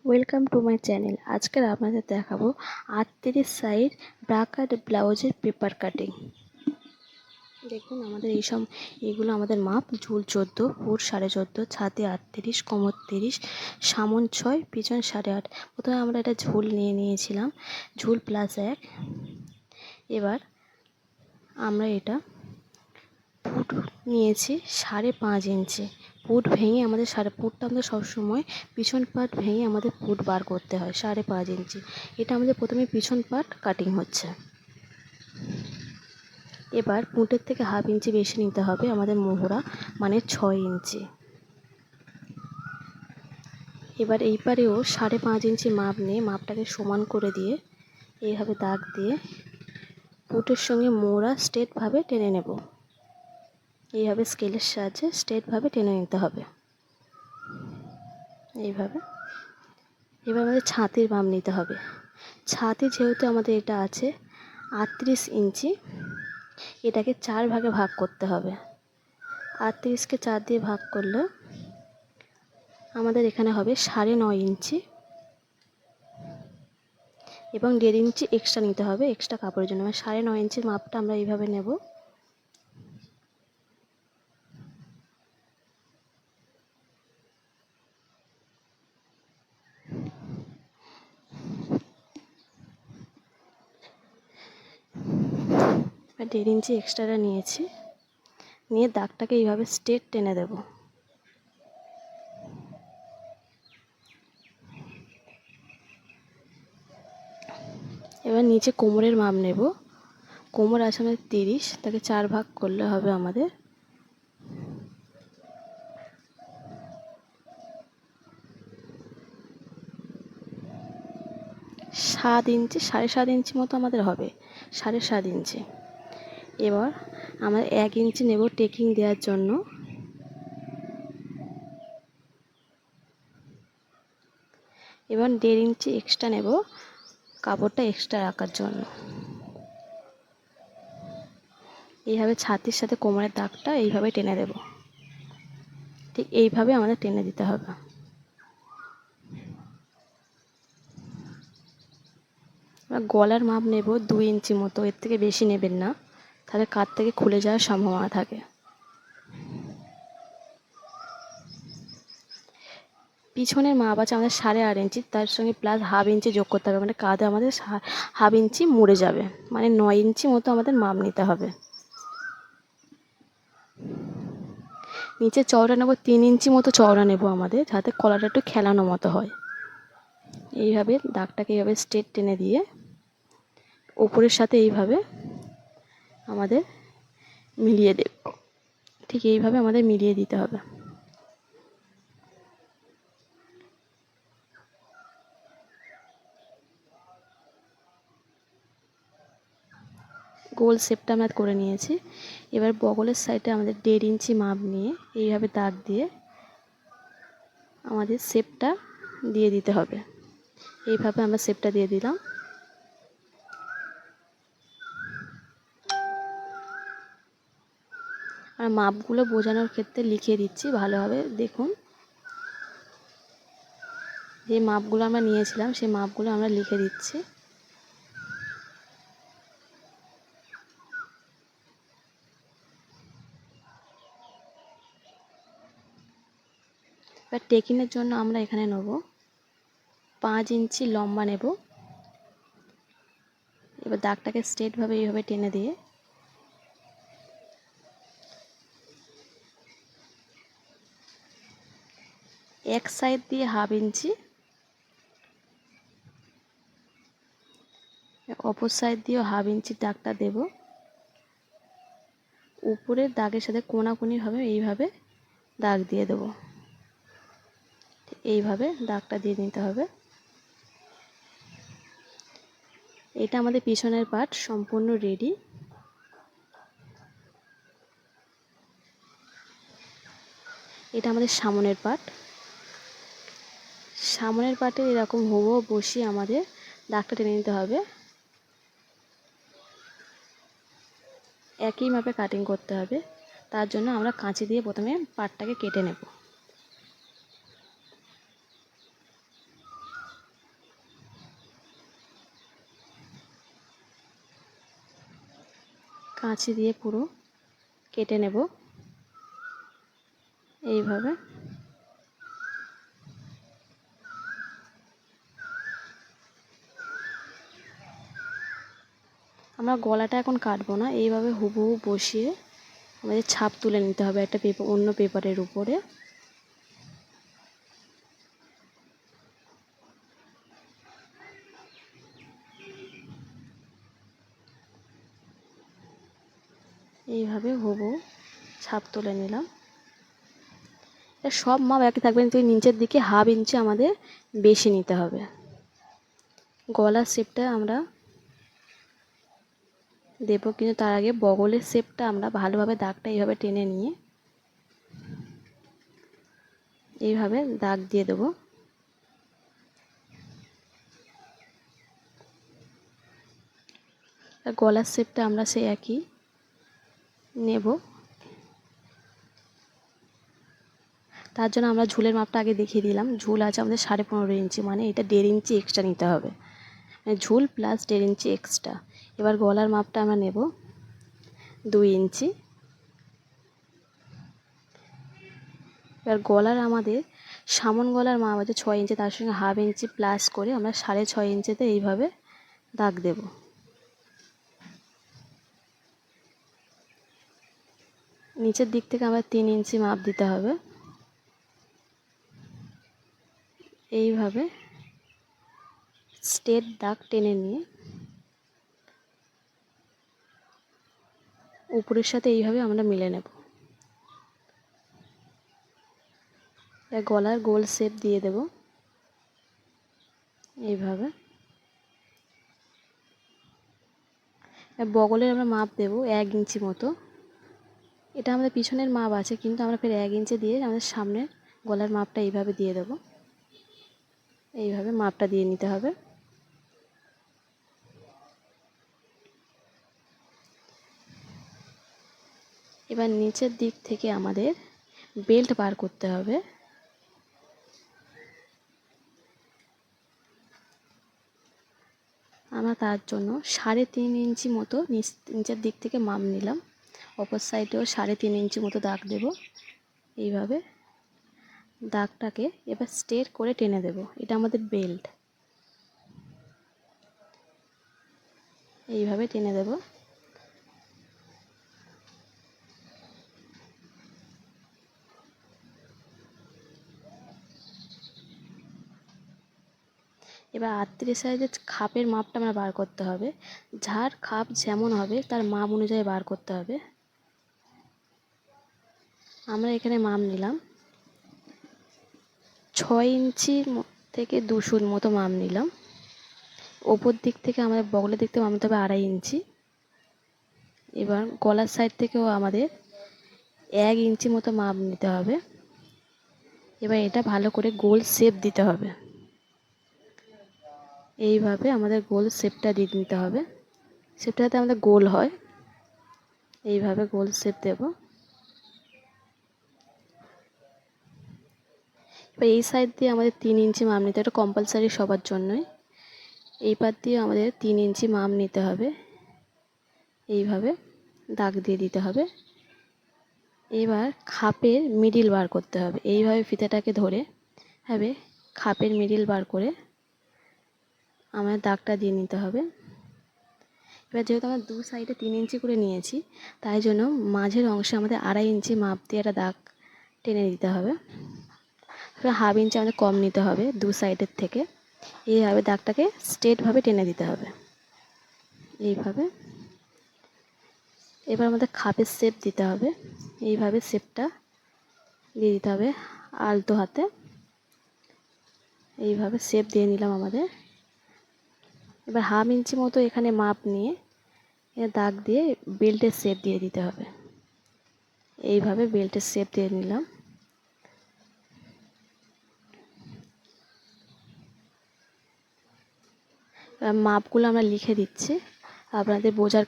Welcome to my channel. আজকের আপনাদের দেখাবো 38 সাইজ ব্রা কাট ব্লাউজের পেপার কাটিং। দেখুন আমাদের এইগুলো আমাদের মাপ। ঝুল 14, পুট 14.5, ছাতি 38, কোমর 30, সামন 6, পিছন 8.5। প্রথমে আমরা এটা ঝুল নিয়েছিলাম, ঝুল +1। এবার আমরা এটা পুট নিয়েছি 5.5 ইঞ্চি। পুট ভেঙে আমাদের পুটটা আমাদের সবসময় পিছন পার্ট ভেঙে আমাদের পুট বার করতে হয় 5.5 ইঞ্চি। এটা আমাদের প্রথমে পিছন পার্ট কাটিং হচ্ছে। এবার পুটের থেকে 1/2 ইঞ্চি বেশি নিতে হবে আমাদের মোহরা, মানে 6 ইঞ্চি। এবার এই পারেও 5.5 ইঞ্চি মাপ নিয়ে মাপটাকে সমান করে দিয়ে এইভাবে দাগ দিয়ে পুটের সঙ্গে মোহরা স্ট্রেটভাবে টেনে নেব। এইভাবে স্কেলের সাহায্যে স্ট্রেটভাবে টেনে নিতে হবে এইভাবে। এবার আমাদের ছাতির মাপ নিতে হবে। ছাতি যেহেতু আমাদের এটা আছে 38 ইঞ্চি, এটাকে 4 ভাগে ভাগ করতে হবে। 38কে 4 দিয়ে ভাগ করলে আমাদের এখানে হবে 9.5 ইঞ্চি এবং 1.5 ইঞ্চি এক্সট্রা নিতে হবে এক্সট্রা কাপড়ের জন্য। 9.5 ইঞ্চির মাপটা আমরা এইভাবে নেব। আর 1.5 ইঞ্চি এক্সট্রাটা নিয়েছি, নিয়ে দাগটাকে এইভাবে স্ট্রেট টেনে দেব। এবার নিচে কোমরের মাপ নেব। কোমর আছে আমাদের 30, তাকে 4 ভাগ করলে হবে আমাদের 7 ইঞ্চি, 7.5 ইঞ্চি মতো আমাদের হবে, 7.5 ইঞ্চি। এবার আমরা 1 ইঞ্চি নেব টেকিং দেওয়ার জন্য। এবার 1.5 ইঞ্চি এক্সট্রা নেব কাপড়টা এক্সট্রা রাখার জন্য। এইভাবে ছাতির সাথে কোমরের দাগটা এইভাবে টেনে দেব। ঠিক এইভাবে আমাদের টেনে দিতে হবে। গলার মাপ নেব 2 ইঞ্চি মতো, এর থেকে বেশি নেবেন না, তাহলে কাঁধ থেকে খুলে যাওয়ার সম্ভাবনা থাকে। পিছনের মাপ আছে আমাদের 8.5 ইঞ্চি, তার সঙ্গে প্লাস 1/2 ইঞ্চি যোগ করতে হবে, মানে কাঁধে আমাদের 1/2 ইঞ্চি মুড়ে যাবে, মানে 9 ইঞ্চি মতো আমাদের মাপ নিতে হবে। নিচে চওড়া নেব 3 ইঞ্চি মতো চওড়া নেব আমাদের, যাতে কলারটা একটু খেলানো মতো হয়। এইভাবে দাগটাকে এইভাবে স্ট্রেট টেনে দিয়ে ওপরের সাথে এইভাবে আমাদের মিলিয়ে দেব। ঠিক এইভাবে আমাদের মিলিয়ে দিতে হবে। গোল শেপটা আমরা করে নিয়েছি। এবার বগলের সাইডে আমাদের 1.5 ইঞ্চি মাপ নিয়ে এইভাবে দাগ দিয়ে আমাদের শেপটা দিয়ে দিতে হবে। এইভাবে আমরা শেপটা দিয়ে দিলাম। আর মাপগুলো বোঝানোর ক্ষেত্রে লিখে দিচ্ছি ভালোভাবে দেখুন। যে মাপগুলো আমরা নিয়েছিলাম সেই মাপগুলো আমরা লিখে দিচ্ছি। এবার টেকিংয়ের জন্য আমরা এখানে নেব 5 ইঞ্চি লম্বা নেব। এবার দাগটাকে স্ট্রেটভাবে এইভাবে টেনে দিয়ে এক সাইড দিয়ে 1/2 ইঞ্চি, অপর সাইড দিয়েও 1/2 ইঞ্চি দাগটা দেব। উপরের দাগের সাথে কোনাকুনিভাবে এইভাবে দাগ দিয়ে দেব। এইভাবে দাগটা দিয়ে নিতে হবে। এটা আমাদের পিছনের পার্ট সম্পূর্ণ রেডি। এটা আমাদের সামনের পার্ট। সামনের পার্টে এরকম হুবহু বসিয়ে আমাদের দাগটা টেনে নিতে হবে। একই মাপে কাটিং করতে হবে। তার জন্য আমরা কাঁচি দিয়ে প্রথমে পার্টটাকে কেটে নেব। কাঁচি দিয়ে পুরো কেটে নেব এইভাবে। আমরা গলাটা এখন কাটবো না, এইভাবে হুবহু বসিয়ে আমাদের ছাপ তুলে নিতে হবে একটা পেপার, অন্য পেপারের উপরে। এইভাবে হুবহু ছাপ তুলে নিলাম। সব মাপ একই থাকবে, কিন্তু নিচের দিকে হাফ ইঞ্চি আমাদের বেশি নিতে হবে। গলার শেপটা আমরা দেবো, কিন্তু তার আগে বগলের শেপটা আমরা ভালোভাবে দাগটা এইভাবে টেনে নিয়ে এইভাবে দাগ দিয়ে দেবো। গলার শেপটা আমরা সেই একই নেব। তার জন্য আমরা ঝুলের মাপটা আগে দেখিয়ে দিলাম। ঝুল আছে আমাদের 15.5 ইঞ্চি, মানে এটা 1.5 ইঞ্চি এক্সট্রা নিতে হবে, মানে ঝুল প্লাস 1.5 ইঞ্চি এক্সট্রা। এবার গলার মাপটা আমরা নেব 2 ইঞ্চি। এবার গলার আমাদের সামন গলার মাপ আছে 6 ইঞ্চি, তার সঙ্গে হাফ ইঞ্চি প্লাস করে আমরা 6.5 ইঞ্চিতে এইভাবে দাগ দেব। নিচের দিক থেকে আমরা 3 ইঞ্চি মাপ দিতে হবে। এইভাবে স্ট্রেট দাগ টেনে নিয়ে উপরের সাথে এইভাবে আমরা মিলে নেব। গলার গোল শেপ দিয়ে দেব এইভাবে। বগলের আমরা মাপ দেব 1 ইঞ্চি মতো। এটা আমাদের পিছনের মাপ আছে, কিন্তু আমরা ফের 1 ইঞ্চি দিয়ে আমাদের সামনের গলার মাপটা এইভাবে দিয়ে দেব। এইভাবে মাপটা দিয়ে নিতে হবে। এবার নিচের দিক থেকে আমাদের বেল্ট বার করতে হবে। আমরা তার জন্য 3.5 ইঞ্চি মতো নিচের দিক থেকে মাপ নিলাম। অপর সাইডেও 3.5 ইঞ্চি মতো দাগ দেব। এইভাবে দাগটাকে এবার স্ট্রেট করে টেনে দেব। এটা আমাদের বেল্ট। এইভাবে টেনে দেব। এবার 38 সাইজের খাপের মাপটা আমরা বার করতে হবে। যার খাপ যেমন হবে তার মাপ অনুযায়ী বার করতে হবে। আমরা এখানে মাপ নিলাম 6 ইঞ্চি থেকে 2 সুত মতো মাপ নিলাম। ওপর দিক থেকে আমাদের বগলের দিক থেকে মাপ নিতে হবে 2.5 ইঞ্চি। এবার গলার সাইড থেকেও আমাদের 1 ইঞ্চি মতো মাপ নিতে হবে। এবার এটা ভালো করে গোল শেপ দিতে হবে। এইভাবে আমাদের গোল শেপটা দিয়ে নিতে হবে। শেপটা যাতে আমাদের গোল হয়, এইভাবে গোল শেপ দেব। এবার এই সাইড দিয়ে আমাদের 3 ইঞ্চি মাপ নিতে হবে, এটা কম্পালসারি সবার জন্যই। এই পাশ দিয়ে আমাদের 3 ইঞ্চি মাপ নিতে হবে। এইভাবে দাগ দিয়ে দিতে হবে। এবার খাপের মিডিল বার করতে হবে। এইভাবে ফিতাটাকে ধরে হবে খাপের মিডিল বার করে আমাদের দাগটা দিয়ে নিতে হবে। এবার যেহেতু আমরা দু সাইডে 3 ইঞ্চি করে নিয়েছি, তাই জন্য মাঝের অংশে আমাদের 2.5 ইঞ্চি মাপ দিয়ে একটা দাগ টেনে দিতে হবে। এবার হাফ ইঞ্চি আমাদের কম নিতে হবে দু সাইডের থেকে। এইভাবে দাগটাকে স্ট্রেটভাবে টেনে দিতে হবে এইভাবে। এবার আমাদের খাপের শেপ দিতে হবে। এইভাবে শেপটা দিয়ে দিতে হবে আলতো হাতে। এইভাবে শেপ দিয়ে নিলাম আমাদের। এবার হাফ ইঞ্চি মতো এখানে মাপ নিয়ে দাগ দিয়ে বেল্টের শেপ দিয়ে দিতে হবে। এইভাবে বেল্টের শেপ দিয়ে নিলাম। মাপগুলো আমরা লিখে দিচ্ছি আপনাদের বোঝার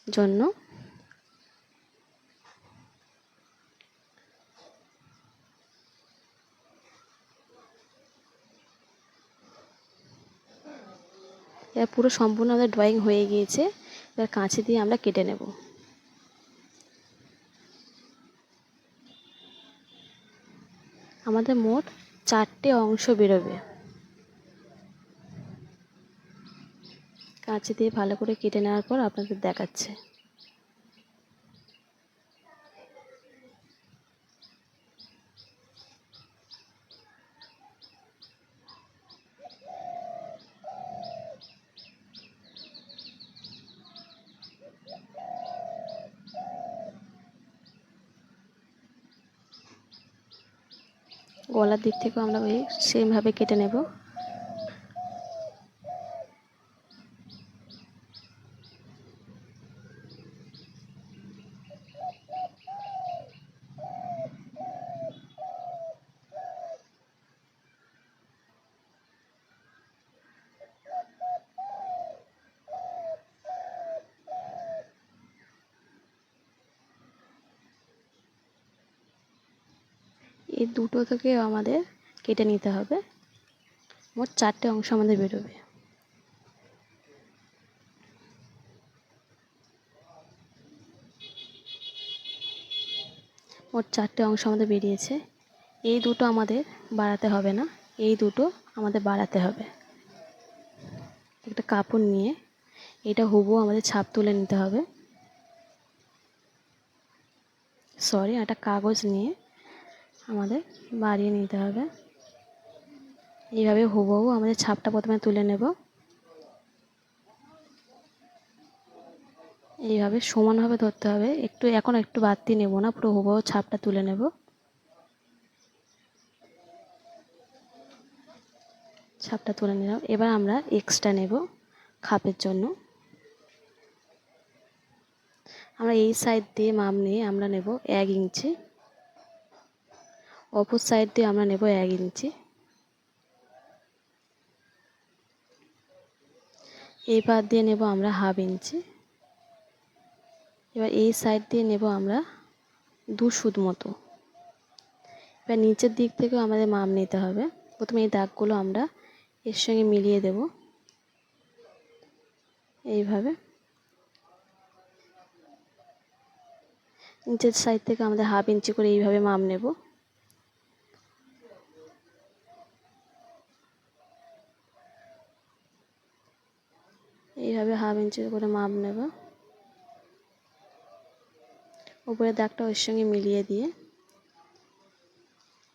জন্য। এবার পুরো সম্পূর্ণ আমাদের ড্রয়িং হয়ে গিয়েছে। এবার কাঁচি দিয়ে আমরা কেটে নেব। আমাদের মোট 4টে অংশ বেরোবে। কাঁচি দিয়ে ভালো করে কেটে নেওয়ার পর আপনাদের দেখাচ্ছে। গলার দিক থেকেও আমরা ওই সেমভাবে কেটে নেব। এই দুটো থেকে আমাদের কেটে নিতে হবে। মোট 4টে অংশ আমাদের বেরোবে। মোট 4টে অংশ আমাদের বেরিয়েছে। এই দুটো আমাদের বাড়াতে হবে না, এই দুটো আমাদের বাড়াতে হবে। একটা কাপড় নিয়ে এটা হুবহু আমাদের ছাপ তুলে নিতে হবে। একটা কাগজ নিয়ে আমাদের বাড়িয়ে নিতে হবে। এইভাবে হুবহু আমাদের ছাপটা প্রথমে তুলে নেব। এইভাবে সমানভাবে ধরতে হবে, এখন একটু বাড়তি নেব না, পুরো হুবহু ছাপটা তুলে নেব। ছাপটা তুলে নিলাম। এবার আমরা এক্সট্রা নেব খাপের জন্য। আমরা এই সাইড দিয়ে মাপ নিয়ে আমরা নেব 1 ইঞ্চি, অপর সাইড দিয়ে আমরা নেব 1 ইঞ্চি। এই পাশ দিয়ে নেব আমরা 1/2 ইঞ্চি। এবার এই সাইড দিয়ে নেব আমরা 2 সুত মতো। এবার নিচের দিক থেকেও আমাদের মাপ নিতে হবে। প্রথমে এই দাগগুলো আমরা এর সঙ্গে মিলিয়ে দেব এইভাবে। নিচের সাইড থেকে আমাদের 1/2 ইঞ্চি করে এইভাবে মাপ নেব। এইভাবে 1/2 ইঞ্চি করে মাপ নেব। উপরে দাগটা ওর সঙ্গে মিলিয়ে দিয়ে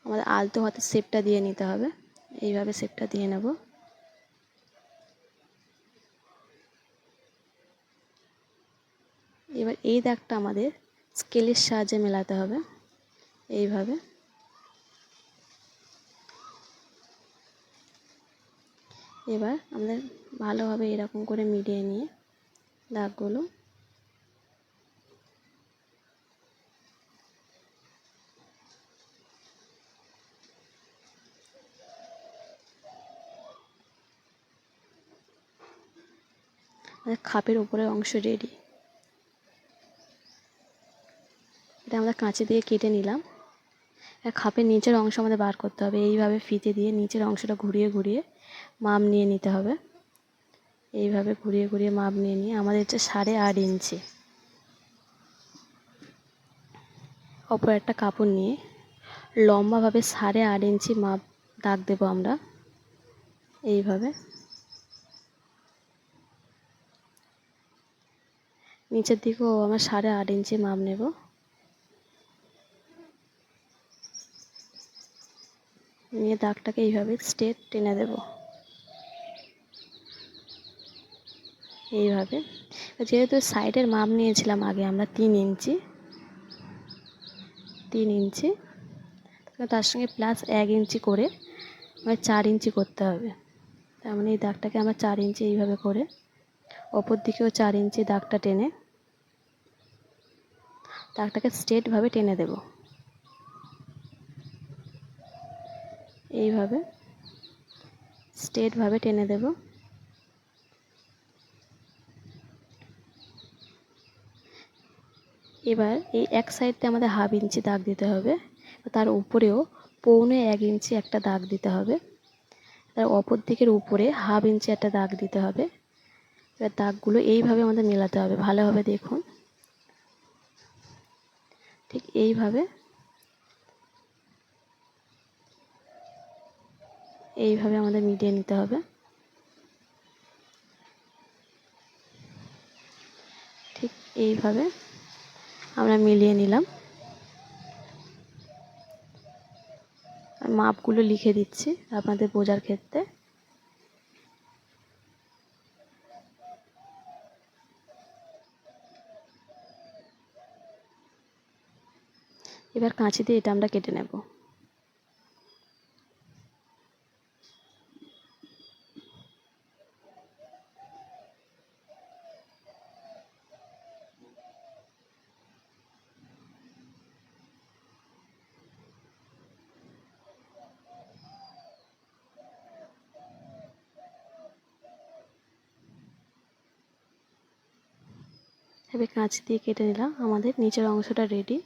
আমাদের আলতো হাতে শেপটা দিয়ে নিতে হবে। এইভাবে শেপটা দিয়ে নেব। এবার এই দাগটা আমাদের স্কেলের সাহায্যে মেলাতে হবে এইভাবে। এবার আমাদের ভালোভাবে এরকম করে মিলিয়ে নিয়ে দাগগুলো খাপের উপরের অংশ রেডি। এটা আমরা কাঁচি দিয়ে কেটে নিলাম। খাপের নিচের অংশ আমাদের বার করতে হবে। এইভাবে ফিতে দিয়ে নিচের অংশটা ঘুরিয়ে ঘুরিয়ে মাপ নিয়ে নিতে হবে। এইভাবে ঘুরিয়ে ঘুরিয়ে মাপ নিয়ে নিয়ে আমাদের হচ্ছে 8.5 ইঞ্চি। অপর একটা কাপড় নিয়ে লম্বাভাবে 8.5 ইঞ্চি মাপ দাগ দেবো আমরা এইভাবে। নিচের দিকেও আমরা 8.5 ইঞ্চি মাপ নেব। নিয়ে দাগটাকে এইভাবে স্ট্রেট টেনে দেব এইভাবে। যেহেতু সাইডের মাপ নিয়েছিলাম আগে আমরা 3 ইঞ্চি, তার সঙ্গে প্লাস 1 ইঞ্চি করে 4 ইঞ্চি করতে হবে। তার মানে এই দাগটাকে আমরা 4 ইঞ্চি এইভাবে করে অপর দিকেও 4 ইঞ্চি দাগটা টেনে দাগটাকে স্ট্রেটভাবে টেনে দেব এইভাবে স্ট্রেটভাবে টেনে দেব। এবার এই এক সাইডে আমাদের 1/2 ইঞ্চি দাগ দিতে হবে, তার উপরেও 1.25 ইঞ্চি একটা দাগ দিতে হবে, তার অপর দিকের উপরে 1/2 ইঞ্চি একটা দাগ দিতে হবে। এবার দাগগুলো এইভাবে আমাদের মেলাতে হবে। ভালোভাবে দেখুন, ঠিক এইভাবে এইভাবে আমাদের মিলিয়ে নিতে হবে। ঠিক এইভাবে আমরা মিলিয়ে নিলাম। মাপগুলো লিখে দিচ্ছি আপনাদের বোঝার ক্ষেত্রে। এবার কাঁচি দিয়ে এটা আমরা কেটে নেব। এবার কাঁচি দিয়ে কেটে নিলাম। আমাদের নিচের অংশটা রেডি।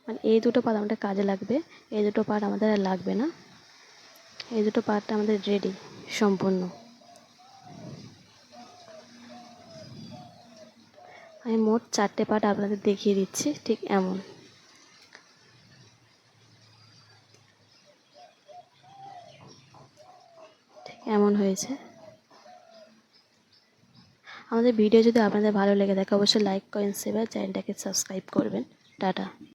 মানে এই দুটো পার্ট আমাদের কাজে লাগবে, এই দুটো পার্ট আমাদের আর লাগবে না। এই দুটো পার্ট আমাদের রেডি সম্পূর্ণ। আমি মোট 4টে পার্ট আপনাদের দেখিয়ে দিচ্ছি, ঠিক এমন। ঠিক এমন হয়েছে। আমাদের ভিডিও যদি আপনাদের ভালো লেগে থাকে অবশ্যই লাইক করেন, শেয়ার, চ্যানেলটাকে সাবস্ক্রাইব করবেন। টাটা।